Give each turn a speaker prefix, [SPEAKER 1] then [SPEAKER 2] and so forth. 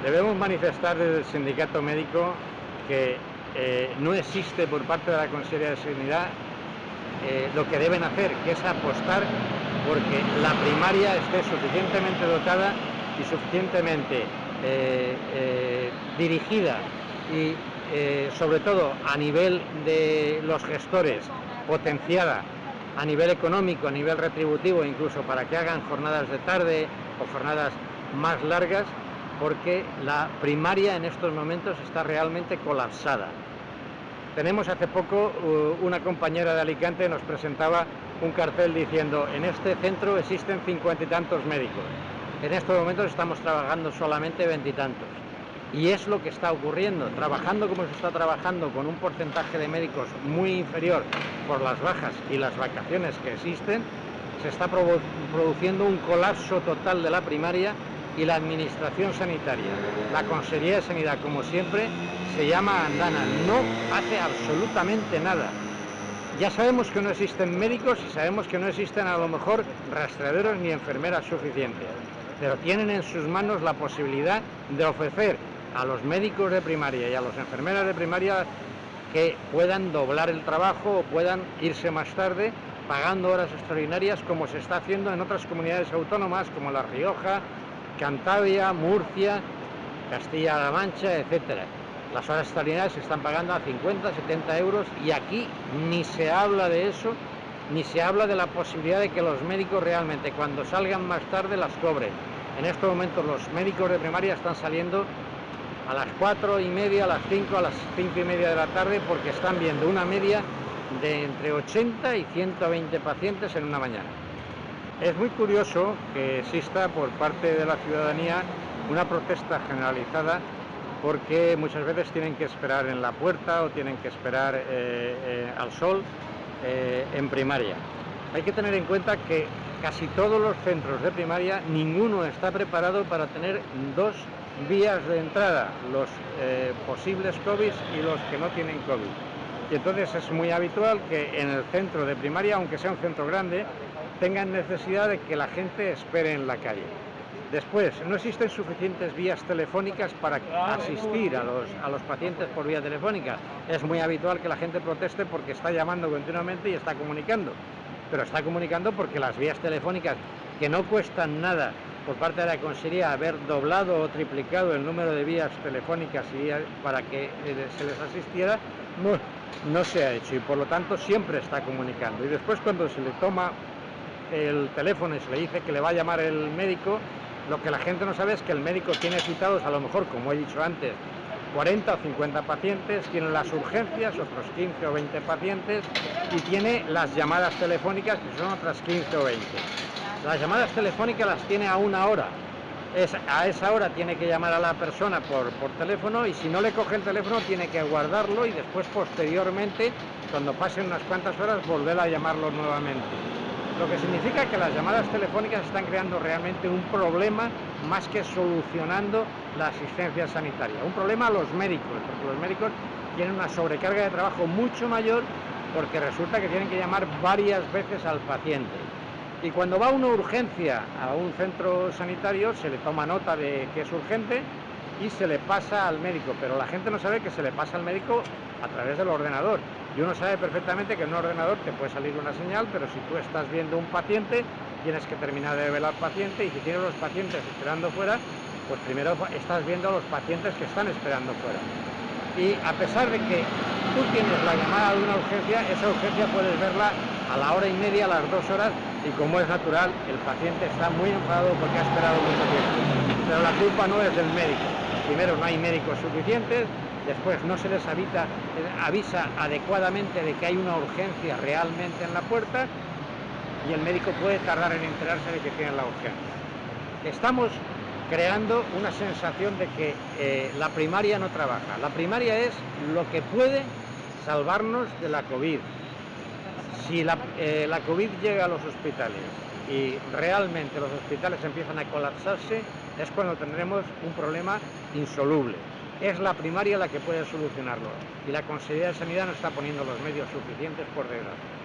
[SPEAKER 1] Debemos manifestar desde el sindicato médico que no existe por parte de la Consejería de Sanidad lo que deben hacer, que es apostar porque la primaria esté suficientemente dotada y suficientemente dirigida y sobre todo a nivel de los gestores potenciada a nivel económico, a nivel retributivo, incluso para que hagan jornadas de tarde o jornadas más largas, porque la primaria en estos momentos está realmente colapsada. Tenemos hace poco una compañera de Alicante nos presentaba un cartel diciendo: en este centro existen 50 y tantos médicos, en estos momentos estamos trabajando solamente 20 y tantos. Y es lo que está ocurriendo, trabajando como se está trabajando, con un porcentaje de médicos muy inferior por las bajas y las vacaciones que existen, se está produciendo un colapso total de la primaria, y la administración sanitaria, la Consejería de Sanidad, como siempre, se llama andana, no hace absolutamente nada. Ya sabemos que no existen médicos y sabemos que no existen a lo mejor rastreaderos ni enfermeras suficientes, pero tienen en sus manos la posibilidad de ofrecer a los médicos de primaria y a las enfermeras de primaria que puedan doblar el trabajo o puedan irse más tarde pagando horas extraordinarias, como se está haciendo en otras comunidades autónomas como La Rioja, Cantabria, Murcia, Castilla-La Mancha, etcétera. Las horas extraordinarias se están pagando a 50, 70 euros y aquí ni se habla de eso, ni se habla de la posibilidad de que los médicos realmente cuando salgan más tarde las cobren. En estos momentos los médicos de primaria están saliendo a las 4:30, a las 5, a las 5:30 de la tarde, porque están viendo una media de entre 80 y 120 pacientes en una mañana. Es muy curioso que exista por parte de la ciudadanía una protesta generalizada, porque muchas veces tienen que esperar en la puerta o tienen que esperar al sol en primaria. Hay que tener en cuenta que casi todos los centros de primaria, ninguno está preparado para tener dos vías de entrada, los posibles COVID y los que no tienen COVID. Y entonces es muy habitual que en el centro de primaria, aunque sea un centro grande, tengan necesidad de que la gente espere en la calle. Después, no existen suficientes vías telefónicas para asistir a los pacientes por vía telefónica. Es muy habitual que la gente proteste porque está llamando continuamente y está comunicando. Pero está comunicando porque las vías telefónicas, que no cuestan nada por parte de la Consejería haber doblado o triplicado el número de vías telefónicas para que se les asistiera, no se ha hecho, y por lo tanto siempre está comunicando. Y después, cuando se le toma el teléfono y se le dice que le va a llamar el médico, lo que la gente no sabe es que el médico tiene citados, a lo mejor, como he dicho antes, 40 o 50 pacientes, tiene las urgencias, otros 15 o 20 pacientes, y tiene las llamadas telefónicas, que son otras 15 o 20. Las llamadas telefónicas las tiene a una hora. A esa hora tiene que llamar a la persona por teléfono, y si no le coge el teléfono tiene que guardarlo y después, posteriormente, cuando pasen unas cuantas horas, volver a llamarlo nuevamente. Lo que significa que las llamadas telefónicas están creando realmente un problema más que solucionando la asistencia sanitaria. Un problema a los médicos, porque los médicos tienen una sobrecarga de trabajo mucho mayor, porque resulta que tienen que llamar varias veces al paciente. Y cuando va a una urgencia a un centro sanitario, se le toma nota de que es urgente y se le pasa al médico, pero la gente no sabe que se le pasa al médico a través del ordenador. Y uno sabe perfectamente que en un ordenador te puede salir una señal, pero si tú estás viendo un paciente, tienes que terminar de ver al paciente, y si tienes los pacientes esperando fuera, pues primero estás viendo a los pacientes que están esperando fuera. Y a pesar de que tú tienes la llamada de una urgencia, esa urgencia puedes verla a la hora y media, a las 2 horas, y como es natural, el paciente está muy enfadado porque ha esperado mucho tiempo. Pero la culpa no es del médico. Primero, no hay médicos suficientes. Después, no se les avisa adecuadamente de que hay una urgencia realmente en la puerta, y el médico puede tardar en enterarse de que tiene la urgencia. Estamos creando una sensación de que la primaria no trabaja. La primaria es lo que puede salvarnos de la COVID. Si la COVID llega a los hospitales y realmente los hospitales empiezan a colapsarse, es cuando tendremos un problema insoluble. Es la primaria la que puede solucionarlo, y la Consejería de Sanidad no está poniendo los medios suficientes, por desgracia.